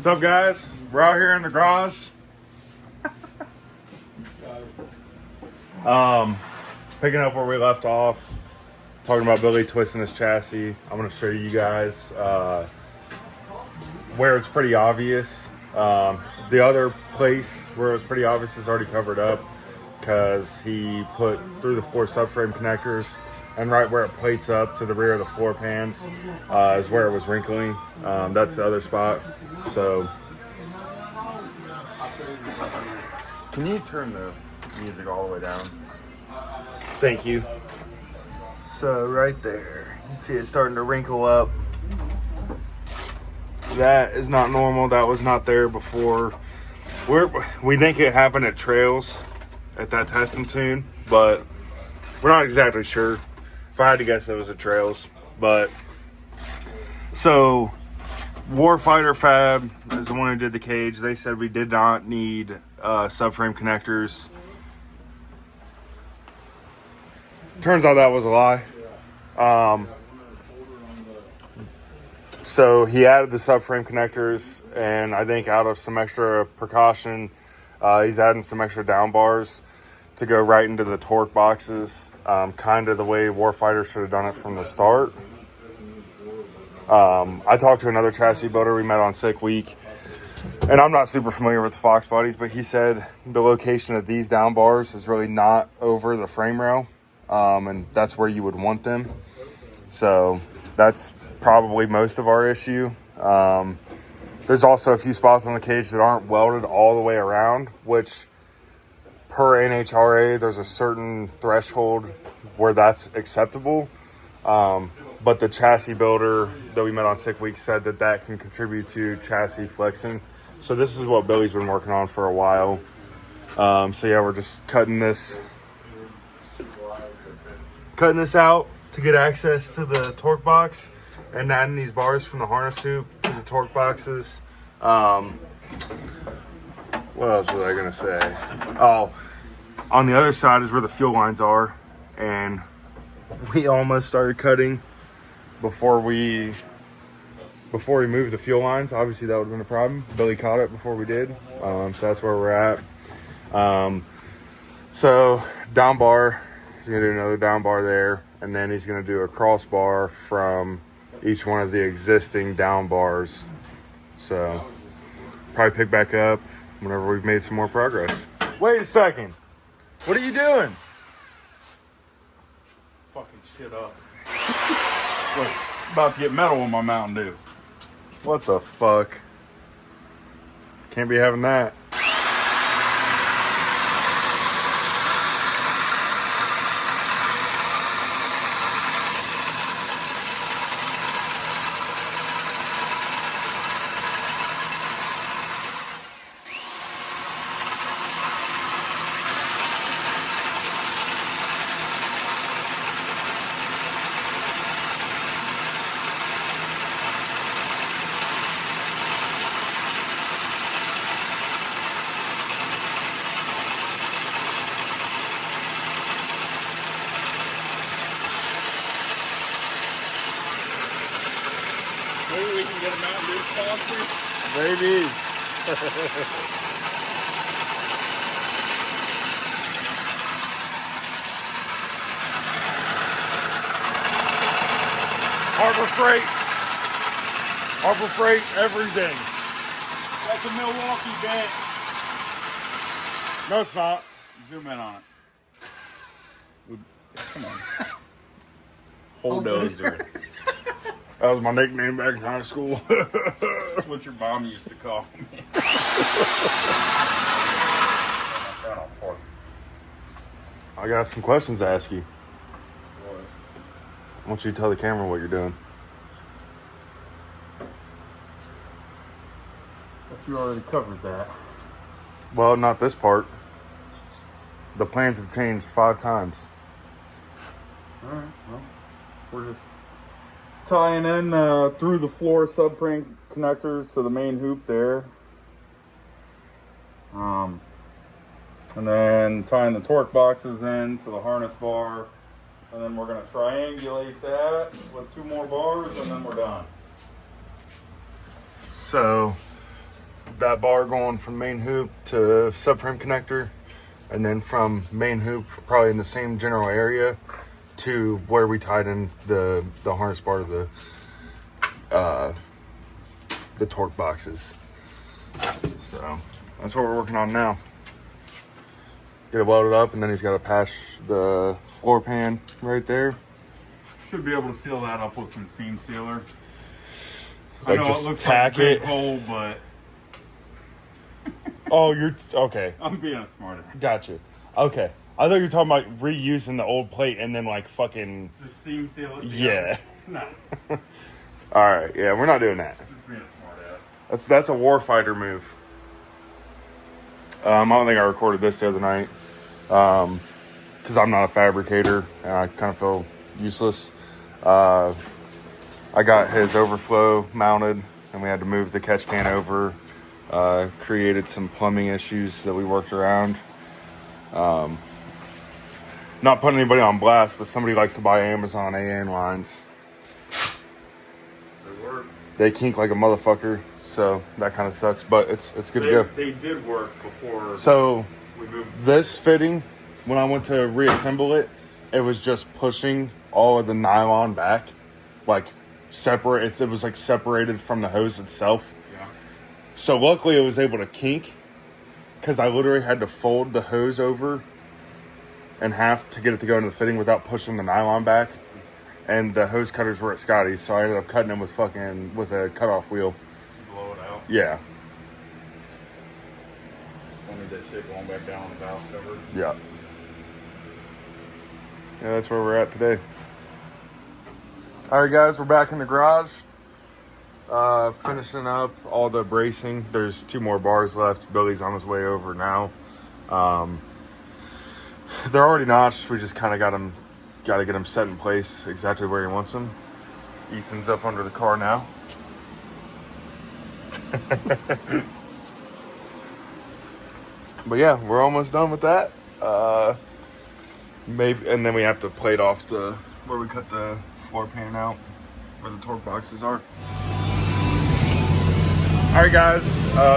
What's up, guys? We're out here in the garage. Picking up where we left off, talking about Billy twisting his chassis. I'm going to show you guys where it's pretty obvious. The other place where it's pretty obvious is already covered up because he put through the 4 subframe connectors, and right where it plates up to the rear of the floor pans is where it was wrinkling. That's the other spot. So, can you turn the music all the way down? Thank you. So right there, you can see it starting to wrinkle up. That is not normal. That was not there before. We think it happened at trails at that testing tune, but we're not exactly sure. If I had to guess, it was at trails. But so Warfighter Fab is the one who did the cage. They said we did not need subframe connectors. Turns out that was a lie. So he added the subframe connectors, and I think out of some extra precaution, he's adding some extra down bars to go right into the torque boxes, kind of the way Warfighter should have done it from the start. I talked to another chassis builder we met on Sick Week, and I'm not super familiar with the Fox bodies, but he said the location of these down bars is really not over the frame rail, and that's where you would want them. So that's probably most of our issue. There's also a few spots on the cage that aren't welded all the way around, which per NHRA, there's a certain threshold where that's acceptable. But the chassis builder that we met on Sick Week said that that can contribute to chassis flexing. So this is what Billy's been working on for a while. So yeah, we're just cutting this out to get access to the torque box, and adding these bars from the harness hoop to the torque boxes. What else was I gonna say? Oh, on the other side is where the fuel lines are, and we almost started cutting before we moved the fuel lines. Obviously that would have been a problem. Billy caught it before we did, so that's where we're at. So down bar, he's gonna do another down bar there, and then he's gonna do a crossbar from each one of the existing down bars. So probably pick back up whenever we've made some more progress. Wait a second. What are you doing? Fucking shit up. Look, about to get metal in my Mountain Dew. What the fuck? Can't be having that. Maybe we can get a Mountain Dew sponsor. Maybe. Harbor Freight, everything. That's a Milwaukee bet. No, it's not. Zoom in on it. Come on. Bulldozer. That was my nickname back in high school. That's what your mom used to call me. I got some questions to ask you. What? I want you to tell the camera what you're doing. But you already covered that. Well, not this part. The plans have changed 5 times. Alright, well, we're just tying in through the floor subframe connectors to the main hoop there. And then tying the torque boxes in to the harness bar. And then we're going to triangulate that with 2 more bars, and then we're done. So that bar going from main hoop to subframe connector, and then from main hoop, probably in the same general area, to where we tied in the harness bar to the torque boxes. So that's what we're working on now. Get it welded up, and then he's got to patch the floor pan right there. Should be able to seal that up with some seam sealer. Like, I know just it looks tack like a big it. hole, but Oh, you're okay. I'm being a smartass. Gotcha. Okay. I thought you were talking about reusing the old plate and then like fucking. Just seam seal it. Yeah. No. All right. Yeah, we're not doing that. Just being a smartass. That's a warfighter move. I don't think I recorded this the other night because I'm not a fabricator and I kind of feel useless. I got his overflow mounted and we had to move the catch can over. Created some plumbing issues that we worked around. Not putting anybody on blast, but somebody likes to buy Amazon AN lines. They work. They kink like a motherfucker, so that kind of sucks, but it's good to go. They did work before. So we moved. this fitting, when I went to reassemble it, it was just pushing all of the nylon back, like separate. It was like separated from the hose itself. Yeah. So luckily it was able to kink, because I literally had to fold the hose over in half to get it to go into the fitting without pushing the nylon back. And the hose cutters were at Scotty's, so I ended up cutting them with a cutoff wheel. Blow it out. Yeah. Don't need that shit going back down on the valve cover. Yeah. Yeah, that's where we're at today. All right, guys, we're back in the garage. Finishing up all the bracing. There's 2 more bars left. Billy's on his way over now. They're already notched. We just kind of got to get them set in place exactly where he wants them. Ethan's up under the car now. But yeah, we're almost done with that. Maybe, and then we have to plate off where we cut the floor pan out, where the torque boxes are. All right, guys.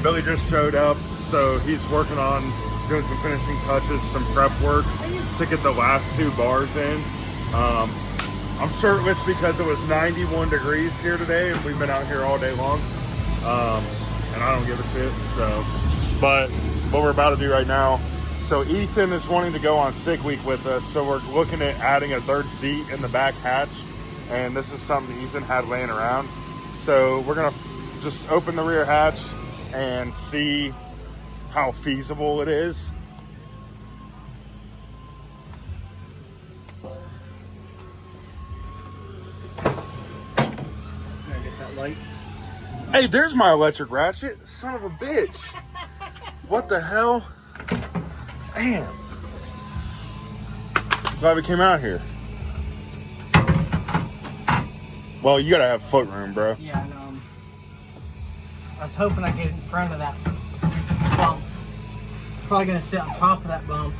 Billy just showed up, so he's working on doing some finishing touches, some prep work to get the last 2 bars in. I'm shirtless because it was 91 degrees here today, and we've been out here all day long. And I don't give a shit. So, but what we're about to do right now. So Ethan is wanting to go on sick week with us, so we're looking at adding a 3rd seat in the back hatch, and this is something Ethan had laying around. So we're gonna just open the rear hatch and see how feasible it is. Can I get that light? Hey, there's my electric ratchet. Son of a bitch. What the hell? Damn. Glad we came out here. Well, you gotta have foot room, bro. Yeah, and, I was hoping I'd get in front of that bump. Probably gonna sit on top of that bump.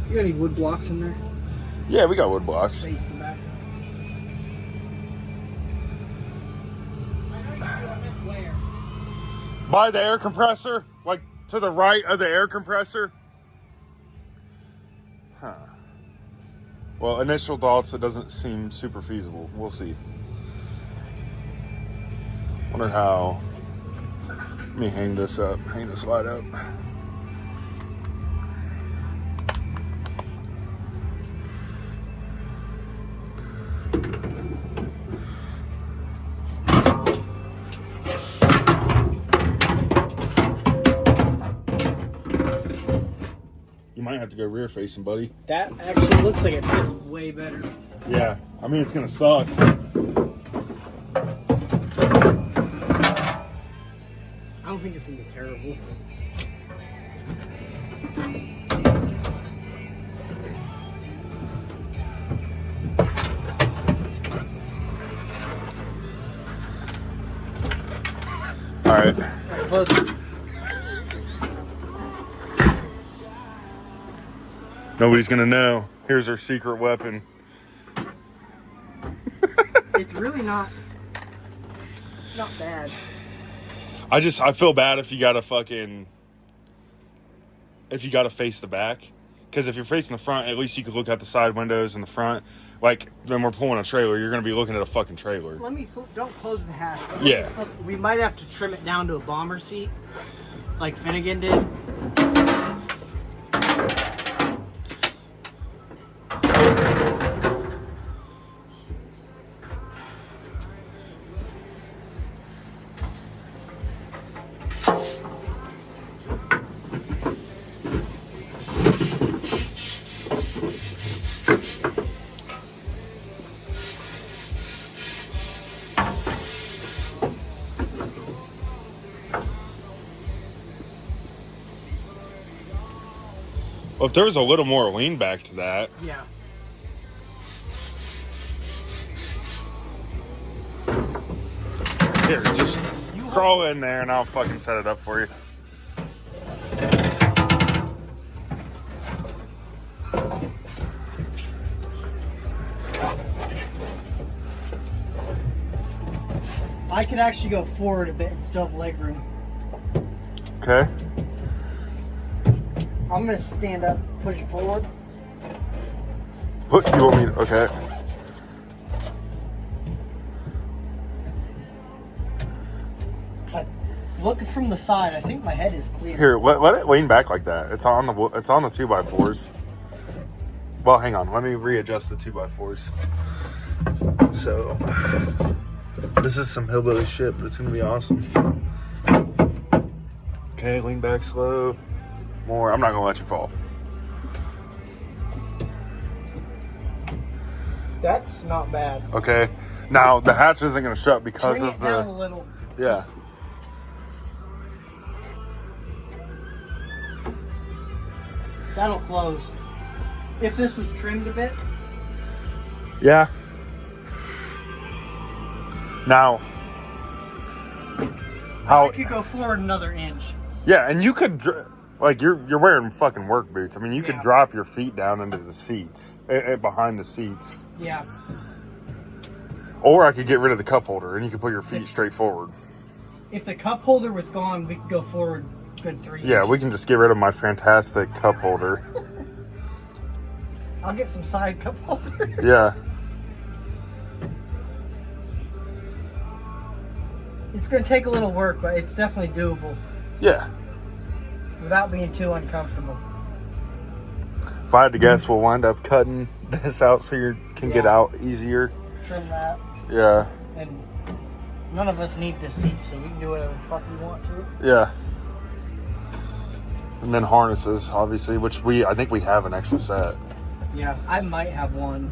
You got any wood blocks in there? Yeah, we got wood blocks. Face the back. By the air compressor, like to the right of the air compressor. Huh. Well, initial thoughts, it doesn't seem super feasible. We'll see. Wonder how. Let me hang this light up. You might have to go rear facing, buddy. That actually looks like it fits way better. Yeah, I mean, it's gonna suck. I don't think it's gonna be terrible. All right. Close it. Nobody's gonna know. Here's our secret weapon. It's really not bad. I feel bad if you gotta face the back. Because if you're facing the front, at least you could look out the side windows in the front. Like, when we're pulling a trailer, you're going to be looking at a fucking trailer. Don't close the hatch. Yeah. We might have to trim it down to a bomber seat, like Finnegan did. Well, if there was a little more lean back to that. Yeah. Here, just crawl in there and I'll fucking set it up for you. I could actually go forward a bit and still have leg room. Okay. I'm gonna stand up, push it forward. You want me to, okay. But looking from the side, I think my head is clear. Here, let it lean back like that. It's on the 2x4s. Well, hang on. Let me readjust the 2x4s. So, this is some hillbilly shit, but it's gonna be awesome. Okay, lean back slow. More. I'm not gonna let you fall. That's not bad. Okay. Now the hatch isn't gonna shut because Bring of it the. down a little. Yeah. That'll close. If this was trimmed a bit. Yeah. Now. I could go forward another inch. Yeah, and you could. Like, you're wearing fucking work boots. I mean, you could drop your feet down into the seats, behind the seats. Yeah. Or I could get rid of the cup holder, and you could put your feet straight forward. If the cup holder was gone, we could go forward a good 3 inches. Yeah, we can just get rid of my fantastic cup holder. I'll get some side cup holders. Yeah. It's going to take a little work, but it's definitely doable. Yeah. Without being too uncomfortable. If I had to guess, we'll wind up cutting this out so you can get out easier. Trim that. Yeah. And none of us need this seat, so we can do whatever the fuck we want to it. Yeah. And then harnesses, obviously, which I think we have an extra set. Yeah, I might have one.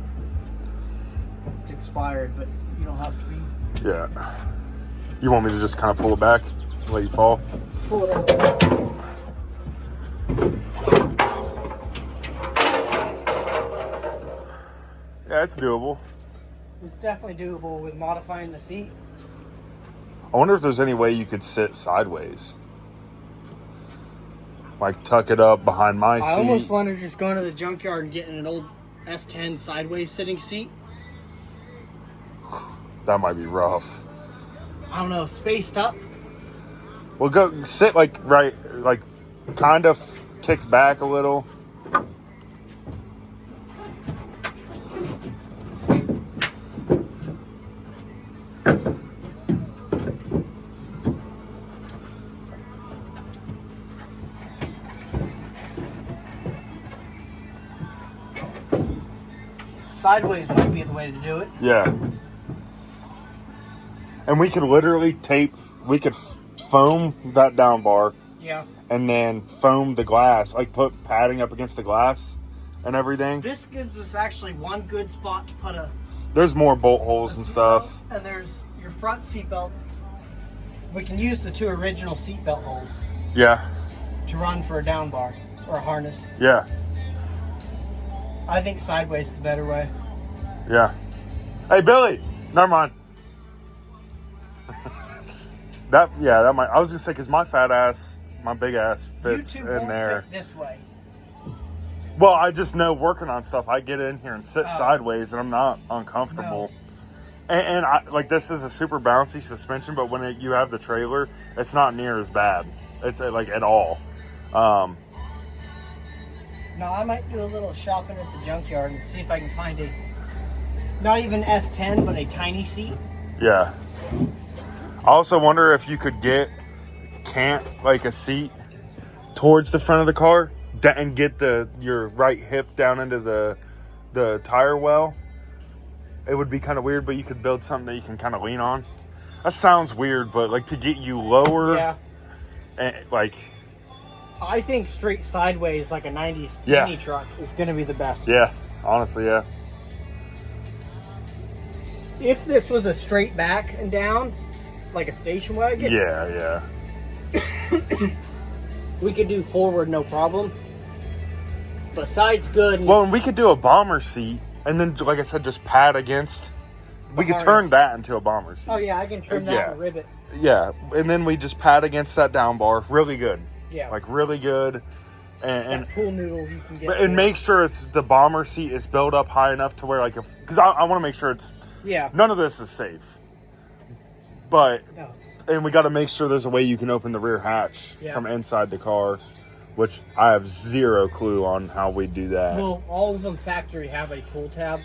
It's expired, but you don't have to be. Yeah. You want me to just kind of pull it back, let you fall? Pull it over. Yeah, it's doable. It's definitely doable with modifying the seat. I wonder if there's any way you could sit sideways. Like tuck it up behind my seat. I almost wanted to just go into the junkyard and get in an old S10 sideways sitting seat. That might be rough. I don't know, spaced up. Well, go sit like kind of kicked back a little. Sideways might be the way to do it. Yeah. And we could literally foam that down bar. Yeah. And then foam the glass, like put padding up against the glass and everything. This gives us actually one good spot to put There's more bolt holes and stuff. And there's your front seatbelt. We can use the 2 original seatbelt holes. Yeah. To run for a down bar or a harness. Yeah. I think sideways is the better way. Yeah. Hey, Billy. Never mind. that might. I was gonna say because my big ass fits you two in won't there. fit this way. Well, I just know working on stuff, I get in here and sit sideways, and I'm not uncomfortable. No. And I, like, this is a super bouncy suspension, but when you have the trailer, it's not near as bad. It's like at all. No, I might do a little shopping at the junkyard and see if I can find a, not even S10, but a tiny seat. Yeah. I also wonder if you could get like a seat towards the front of the car and get your right hip down into the tire well. It would be kind of weird, but you could build something that you can kind of lean on. That sounds weird, but like to get you lower. Yeah. And like, I think straight sideways like a 90s mini truck is going to be the best. Yeah, honestly, yeah. If this was a straight back and down, like a station wagon. Yeah. We could do forward, no problem. But side's good. Well, and we could do a bomber seat, and then, like I said, just pad against. We could turn that into a bomber seat. Oh yeah, I can turn that and rivet. Yeah, and then we just pad against that down bar, really good. Yeah, like really good. And that pool noodle you can get. And make sure it's the bomber seat is built up high enough to where, like, because I want to make sure it's. Yeah. None of this is safe. But. No. And we got to make sure there's a way you can open the rear hatch from inside the car, which I have zero clue on how we do that. Well, all of them factory have a pull tab.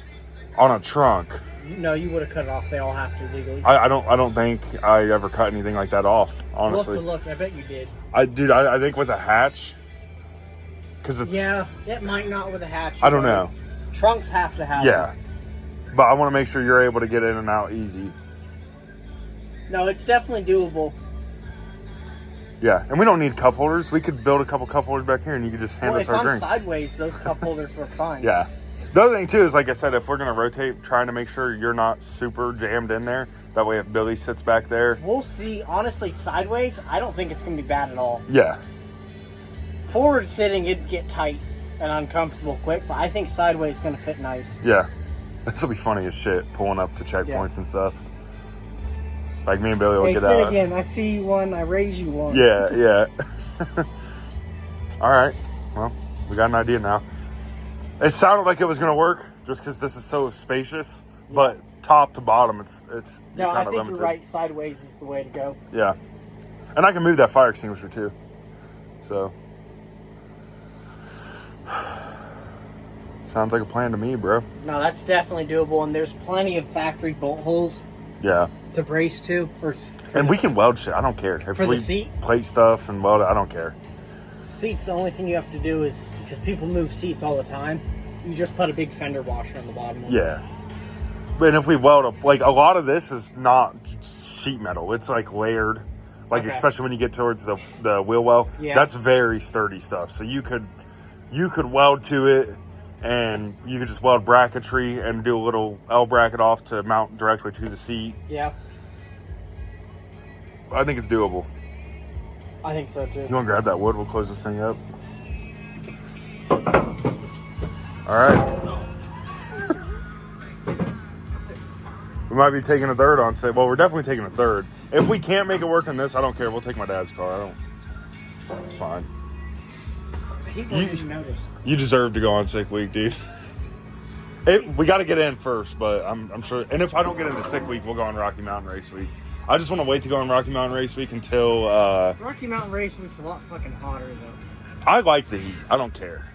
On a trunk. No, you would have cut it off. They all have to legally. I don't think I ever cut anything like that off, honestly. We'll have to look. I bet you did. I think with a hatch. Because it's... Yeah, it might not with a hatch. I don't know. Trunks have to have Yeah. But I want to make sure you're able to get in and out easy. No, it's definitely doable. Yeah, and we don't need cup holders. We could build a couple cup holders back here, and you could just hand us our drinks. If I'm sideways, those cup holders work fine. Yeah. The other thing, too, is, like I said, if we're going to rotate, trying to make sure you're not super jammed in there. That way, if Billy sits back there. We'll see. Honestly, sideways, I don't think it's going to be bad at all. Yeah. Forward sitting, it'd get tight and uncomfortable quick, but I think sideways is going to fit nice. Yeah. This will be funny as shit, pulling up to checkpoints and stuff. Like, me and Billy will get out. Hey, again. I see you one, I raise you one. Yeah. All right. Well, we got an idea now. It sounded like it was going to work just because this is so spacious, but top to bottom, it's no, I think limited. you're right. Sideways is the way to go. Yeah. And I can move that fire extinguisher, too. So. Sounds like a plan to me, bro. No, that's definitely doable, and there's plenty of factory bolt holes. Yeah. To brace to. And we can weld shit. I don't care. If for we the seat? Plate stuff and weld it, I don't care. Seats, the only thing you have to do is, because people move seats all the time, you just put a big fender washer on the bottom of it. Yeah. And if we weld up, like, a lot of this is not sheet metal. It's, like, layered. Like, especially when you get towards the wheel well. Yeah. That's very sturdy stuff. So you could weld to it, and you could just weld bracketry and do a little L bracket off to mount directly to the seat. Yeah. I think it's doable. I think so, too. You want to grab that wood? We'll close this thing up. All right. We might be taking a third on set. Well, we're definitely taking a third. If we can't make it work on this, I don't care. We'll take my dad's car. It's fine. He won't even notice. You deserve to go on sick week, dude. We got to get in first, but I'm sure. And if I don't get into sick week, we'll go on Rocky Mountain Race Week. I just want to wait to go on Rocky Mountain Race Week until... Rocky Mountain Race Week's a lot fucking hotter, though. I like the heat. I don't care.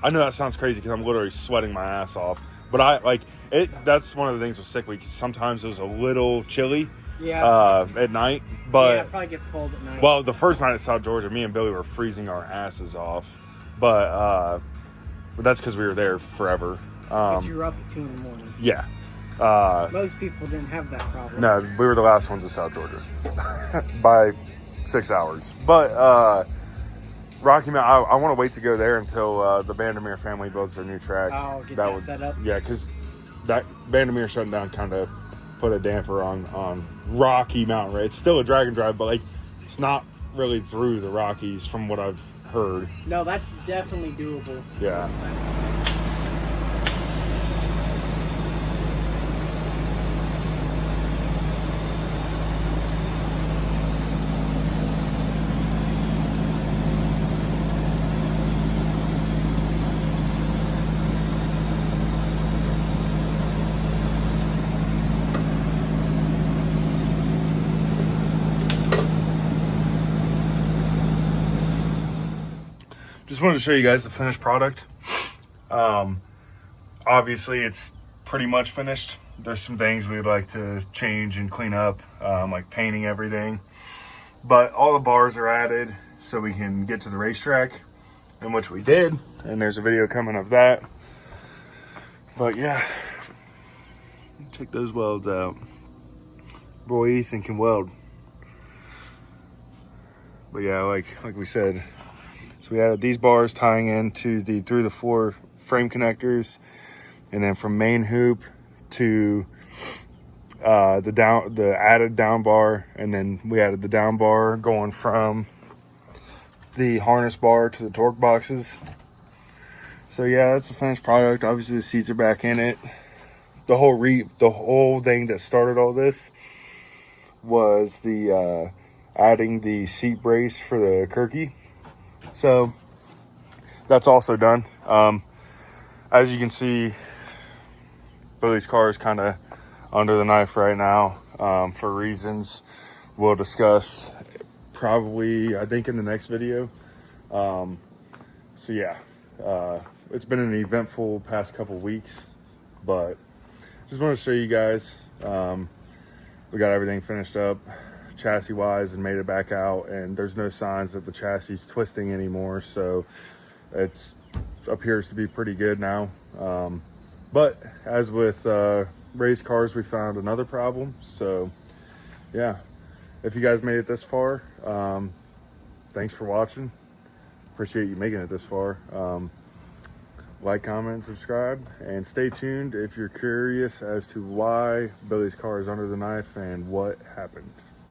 I know that sounds crazy because I'm literally sweating my ass off. But I like it. That's one of the things with sick week. Sometimes it was a little chilly at night. But it probably gets cold at night. Well, the first night at South Georgia, me and Billy were freezing our asses off. But that's because we were there forever. Because you were up at 2 in the morning. Yeah. Most people didn't have that problem. No, we were the last ones at South Georgia by 6 hours. But Rocky Mountain, I want to wait to go there until the Vandermeer family builds their new track. Oh, get that set up? Yeah, because that Vandermeer shutting down kind of put a damper on Rocky Mountain Race. It's still a drag and drive, but like it's not really through the Rockies from what I've heard. No, that's definitely doable. Yeah. just wanted to show you guys the finished product. Obviously it's pretty much finished. There's some things we'd like to change and clean up, like painting everything, but all the bars are added so we can get to the racetrack, in which we did, and there's a video coming of that. But yeah, check those welds out. Boy, Ethan can weld. But yeah, like we said, so we added these bars tying into the through the floor frame connectors, and then from main hoop to the added down bar, and then we added the down bar going from the harness bar to the torque boxes. So yeah, that's the finished product. Obviously the seats are back in it. The whole thing that started all this was the adding the seat brace for the Kirky. So that's also done. As you can see, Billy's car is kind of under the knife right now, for reasons we'll discuss probably, I think, in the next video. So yeah, it's been an eventful past couple weeks, but just want to show you guys, we got everything finished up chassis wise and made it back out, and there's no signs that the chassis is twisting anymore, so it appears to be pretty good now. But as with race cars, we found another problem. So yeah, if you guys made it this far, thanks for watching. Appreciate you making it this far. Like, comment, subscribe, and stay tuned if you're curious as to why Billy's car is under the knife and what happened.